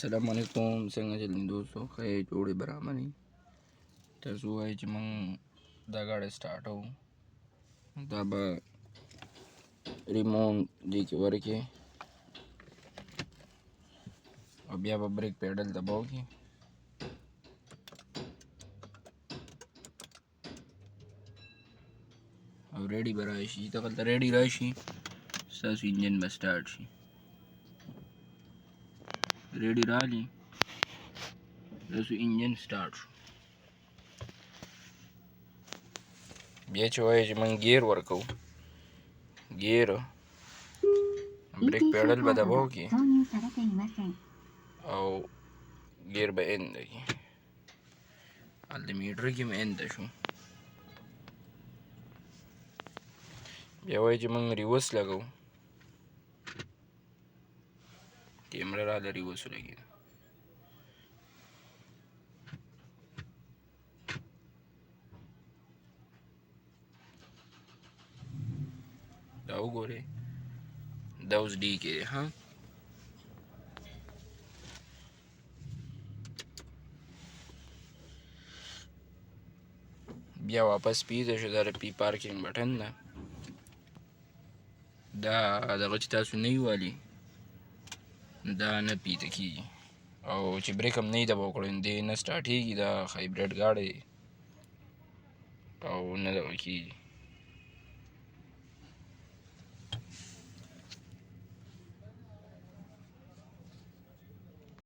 السلام علیکم، څنګه چلین دوستو؟ ښه جوړې برابر یې. تاسو وایئ چې موږ دا ګاډی سټارټوو، دا به ریمونټ دې کې ورکړې او بیا به بریک پیډل دباو کې او ریډي به راشي. دغلته ریډي راشي، ستاسو انجن به سټارټ شي. ریډي راغلی، ستاسو انجن سټارټ شو. بیا چې وایي چې موږ ګیر ورکوو، ګیر بریک پیډل به دباو کې او ګیر به اند کې. هلته میټر کې مې اند شو. بیا وایي چې موږ ریورس لګوو، کیمره راله ریورس ولګېده. دا وګورئ، دا اوس ډي کې دی. ها بیا واپس پی ته شو. دا د پی پارکینګ بټن ده. دا دغه چې تاسو نه والي دا نه پی ته کېږي، او چې بریک هم نه یې دباو کړی دی نه سټارټېږي. دا هایبریډ ګاډی دی او نه دغه کېږي.